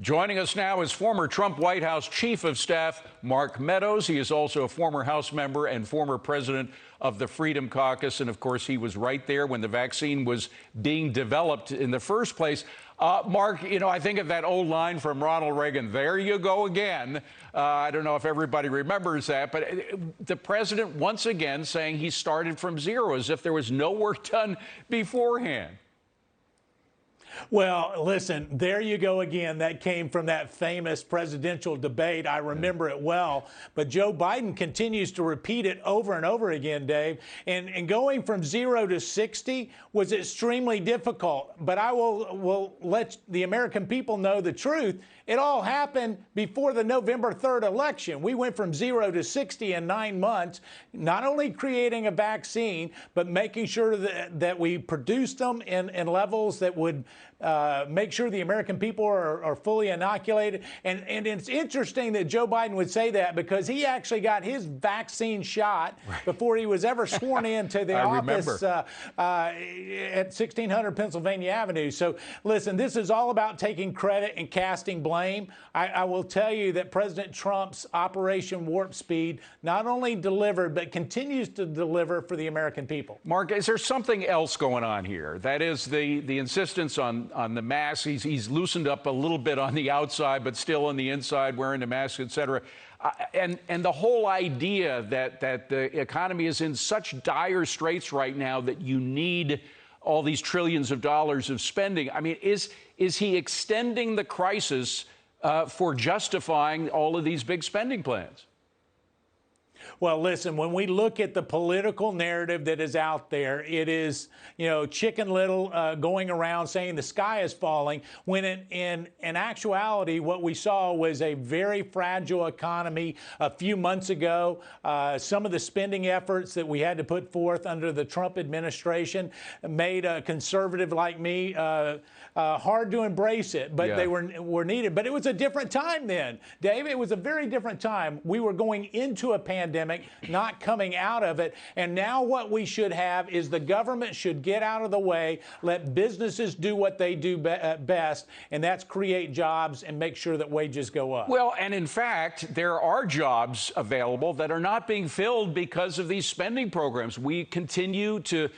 Joining us now is former Trump White House Chief of Staff Mark Meadows. He is also a former House member and former president of the Freedom Caucus. And of course, he was right there when the vaccine was being developed in the first place. Mark, you know, I think of that old line from Ronald Reagan, there you go again. I don't know if everybody remembers that, but the president once again saying he started from zero as if there was no work done beforehand. Well, listen, there you go again. That came from that famous presidential debate. I remember it well. But Joe Biden continues to repeat it over and over again, Dave. And going from 0 to 60 was extremely difficult. But I will let the American people know the truth. It all happened before the November 3rd election. We went from 0 to 60 in 9 months, not only creating a vaccine, but making sure that we produced them in levels that would make sure the American people are fully inoculated. And it's interesting that Joe Biden would say that because he actually got his vaccine shot before he was ever sworn into the office at 1600 Pennsylvania Avenue. So listen, this is all about taking credit and casting blame. I will tell you that President Trump's Operation Warp Speed not only delivered, but continues to deliver for the American people. Mark, is there something else going on here? That is the insistence on the mask. He's loosened up a little bit on the outside, but still on the inside, wearing the mask, et cetera. And the whole idea that the economy is in such dire straits right now that you need all these trillions of dollars of spending. I mean, is he extending the crisis for justifying all of these big spending plans? Well, listen, when we look at the political narrative that is out there, it is, you know, Chicken Little going around saying the sky is falling, when in actuality, what we saw was a very fragile economy a few months ago. Some of the spending efforts that we had to put forth under the Trump administration made a conservative like me hard to embrace it, but they were needed. But it was a different time then, Dave. It was a very different time. We were going into a pandemic, not coming out of it. And now what we should have is the government should get out of the way, let businesses do what they do best, and that's create jobs and make sure that wages go up. Well, and in fact, there are jobs available that are not being filled because of these spending programs. We continue to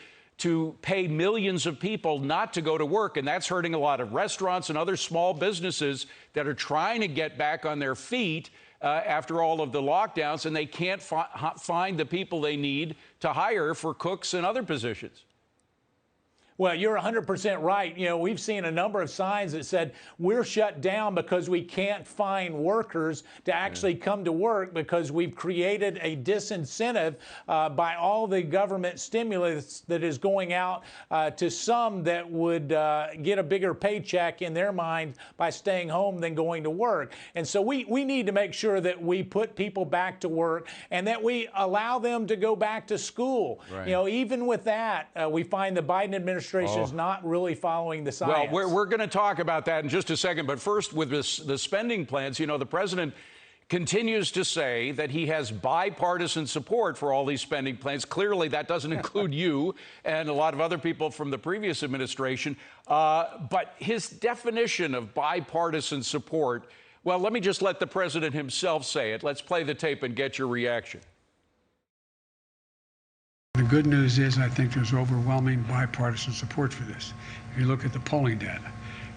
pay millions of people not to go to work, and that's hurting a lot of restaurants and other small businesses that are trying to get back on their feet after all of the lockdowns, and they can't find the people they need to hire for cooks and other positions. Well, you're 100% right. You know, we've seen a number of signs that said we're shut down because we can't find workers to actually come to work because we've created a disincentive by all the government stimulus that is going out to some that would get a bigger paycheck in their mind by staying home than going to work. And so we need to make sure that we put people back to work and that we allow them to go back to school. Right. You know, even with that, we find the Biden administration is not really following the science. Well, we're going to talk about that in just a second. But first, with the spending plans, you know, the president continues to say that he has bipartisan support for all these spending plans. Clearly, that doesn't include you and a lot of other people from the previous administration. But his definition of bipartisan support, well, let me just let the president himself say it. Let's play the tape and get your reaction. The good news is I think there's overwhelming bipartisan support for this. If you look at the polling data,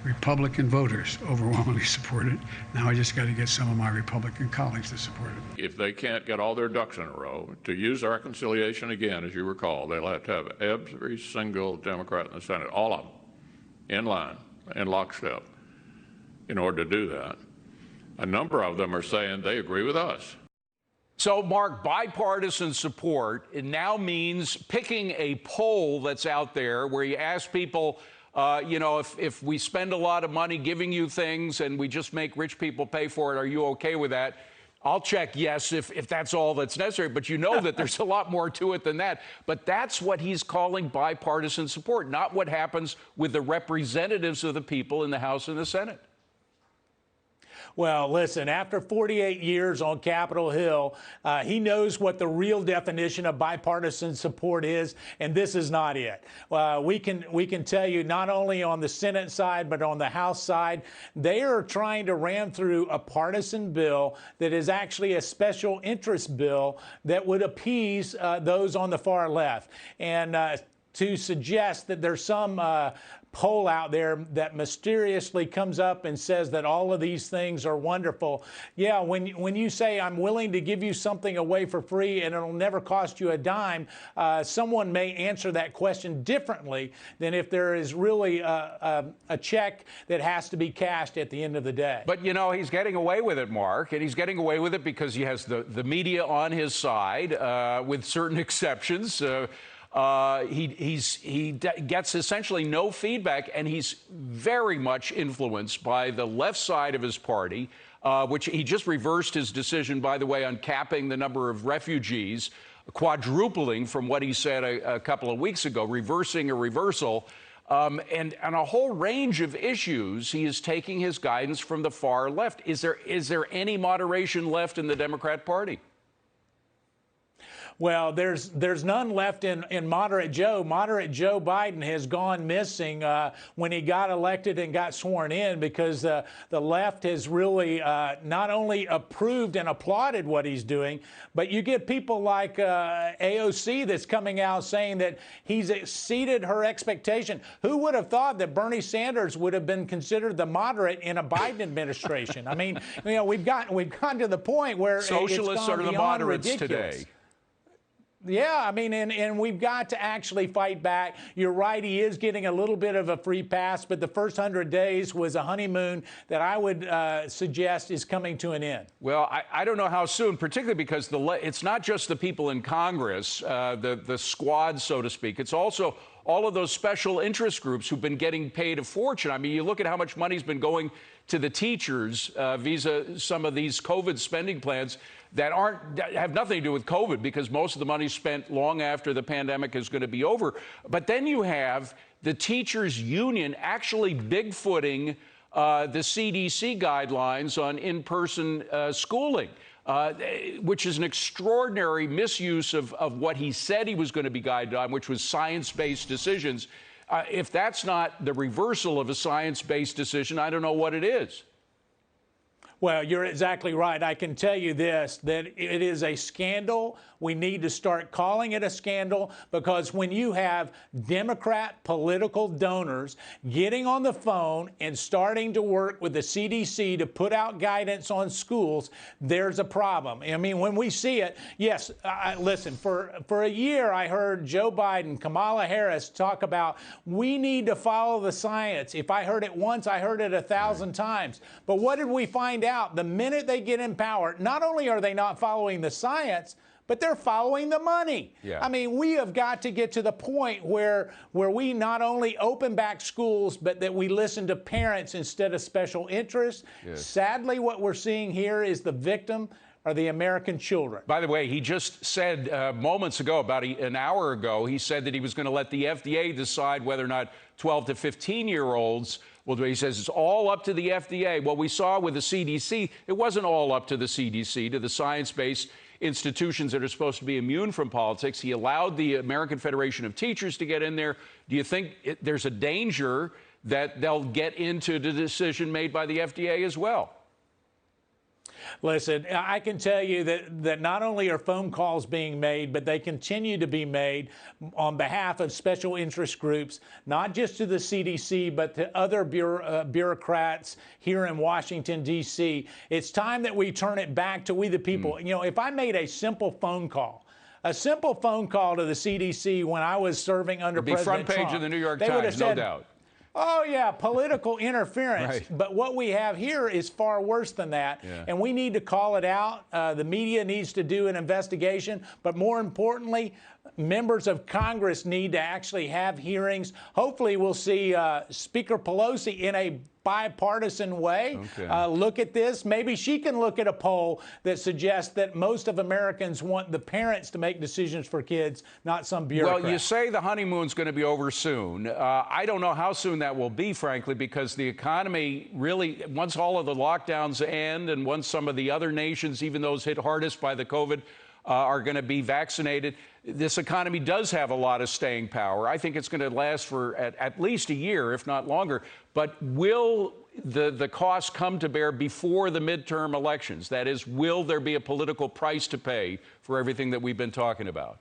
Republican voters overwhelmingly support it. Now I just got to get some of my Republican colleagues to support it. If they can't get all their ducks in a row, to use the reconciliation again, as you recall, they'll have to have every single Democrat in the Senate, all of them, in line, in lockstep, in order to do that. A number of them are saying they agree with us. So, Mark, bipartisan support, it now means picking a poll that's out there where you ask people, you know, if we spend a lot of money giving you things and we just make rich people pay for it, are you okay with that? I'll check yes if that's all that's necessary. But you know that there's a lot more to it than that. But that's what he's calling bipartisan support, not what happens with the representatives of the people in the House and the Senate. Well, listen, after 48 years on Capitol Hill, he knows what the real definition of bipartisan support is, and this is not it. We can tell you not only on the Senate side, but on the House side, they are trying to ram through a partisan bill that is actually a special interest bill that would appease those on the far left. And to suggest that there's some poll out there that mysteriously comes up and says that all of these things are wonderful. Yeah, when you say I'm willing to give you something away for free and it'll never cost you a dime, someone may answer that question differently than if there is really a check that has to be cashed at the end of the day. But, you know, he's getting away with it, Mark, and he's getting away with it because he has the media on his side, with certain exceptions. He gets essentially no feedback, and he's very much influenced by the left side of his party, which he just reversed his decision, by the way, on capping the number of refugees, quadrupling from what he said a couple of weeks ago, reversing a reversal. And on a whole range of issues, he is taking his guidance from the far left. Is there any moderation left in the Democrat Party? Well, there's none left in Moderate Joe. Moderate Joe Biden has gone missing when he got elected and got sworn in, because the left has really not only approved and applauded what he's doing, but you get people like AOC that's coming out saying that he's exceeded her expectation. Who would have thought that Bernie Sanders would have been considered the moderate in a Biden administration? I mean, you know, we've gotten to the point where socialists are the moderates ridiculous today. Yeah, I mean, and we've got to actually fight back. You're right, he is getting a little bit of a free pass, but the first 100 days was a honeymoon that I would suggest is coming to an end. Well, I don't know how soon, particularly because it's not just the people in Congress, the squad, so to speak. It's also all of those special interest groups who've been getting paid a fortune. I mean, you look at how much money's been going to the teachers via some of these COVID spending plans that have nothing to do with COVID, because most of the money's spent long after the pandemic is going to be over. But then you have the teachers union actually bigfooting the CDC guidelines on in-person schooling, which is an extraordinary misuse of what he said he was going to be guided on, which was science-based decisions. If that's not the reversal of a science-based decision, I don't know what it is. Well, you're exactly right. I can tell you this, that it is a scandal. We need to start calling it a scandal, because when you have Democrat political donors getting on the phone and starting to work with the CDC to put out guidance on schools, there's a problem. I mean, when we see it, yes, listen, for a year I heard Joe Biden, Kamala Harris talk about we need to follow the science. If I heard it once, I heard it 1,000 times. But what did we find out? The minute they get in power, not only are they not following the science, but they're following the money. Yeah. I mean, we have got to get to the point where we not only open back schools, but that we listen to parents instead of special interests. Yes. Sadly, what we're seeing here is the victim are the American children. By the way, he just said moments ago, about an hour ago, he said that he was going to let the FDA decide whether or not 12 to 15-year-olds will do it. He says it's all up to the FDA. What we saw with the CDC, it wasn't all up to the CDC, to the science-based institutions that are supposed to be immune from politics. He allowed the American Federation of Teachers to get in there. Do you think there's a danger that they'll get into the decision made by the FDA as well? Listen, I can tell you that not only are phone calls being made, but they continue to be made on behalf of special interest groups, not just to the CDC, but to other bureaucrats here in Washington, D.C. It's time that we turn it back to we the people. You know, if I made a simple phone call to the CDC when I was serving under President Trump, front page of the New York Times, no doubt. Oh, yeah, political interference. Right. But what we have here is far worse than that. Yeah. And we need to call it out. The media needs to do an investigation. But more importantly, members of Congress need to actually have hearings. Hopefully we'll see Speaker Pelosi in a bipartisan way look at this. Maybe she can look at a poll that suggests that most of Americans want the parents to make decisions for kids, not some bureaucrat. Well, you say the honeymoon's going to be over soon. I don't know how soon that will be, frankly, because the economy really, once all of the lockdowns end and once some of the other nations, even those hit hardest by the COVID, are going to be vaccinated, this economy does have a lot of staying power. I think it's going to last for at least a year, if not longer. But will the costs come to bear before the midterm elections? That is, will there be a political price to pay for everything that we've been talking about?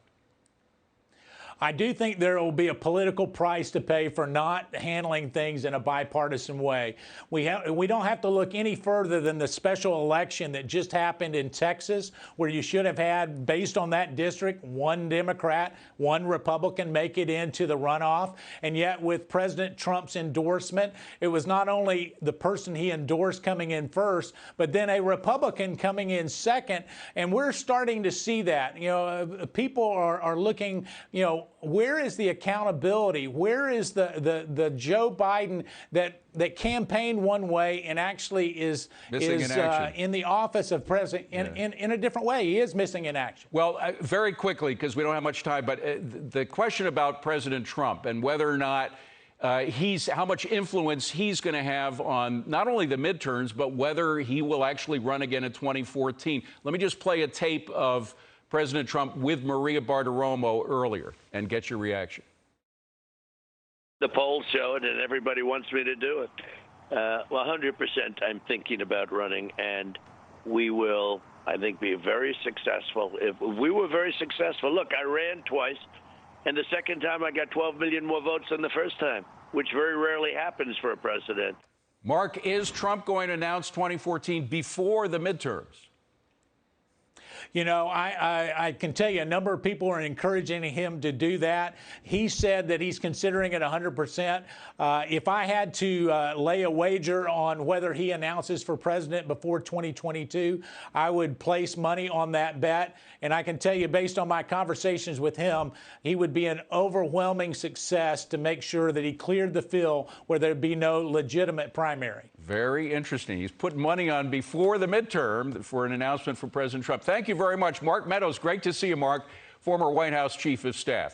I do think there will be a political price to pay for not handling things in a bipartisan way. We don't have to look any further than the special election that just happened in Texas, where you should have had, based on that district, one Democrat, one Republican make it into the runoff. And yet with President Trump's endorsement, it was not only the person he endorsed coming in first, but then a Republican coming in second. And we're starting to see that. You know, people are looking, you know, where is the accountability? Where is the Joe Biden that campaigned one way and actually is in the office of president in a different way? He is missing in action. Well, very quickly, because we don't have much time, but the question about President Trump and whether or not how much influence he's going to have on not only the midterms, but whether he will actually run again in 2014. Let me just play a tape of President Trump with Maria Bartiromo earlier and get your reaction. The polls show it, and everybody wants me to do it. Well, 100% I'm thinking about running, and we will, I think, be very successful. If we were very successful, look, I ran twice, and the second time I got 12 million more votes than the first time, which very rarely happens for a president. Mark, is Trump going to announce 2014 before the midterms? You know, I can tell you a number of people are encouraging him to do that. He said that he's considering it 100%. If I had to lay a wager on whether he announces for president before 2022, I would place money on that bet. And I can tell you, based on my conversations with him, he would be an overwhelming success to make sure that he cleared the field where there'd be no legitimate primary. Very interesting. He's put money on before the midterm for an announcement from President Trump. Thank you very much, Mark Meadows. Great to see you, Mark, former White House Chief of Staff.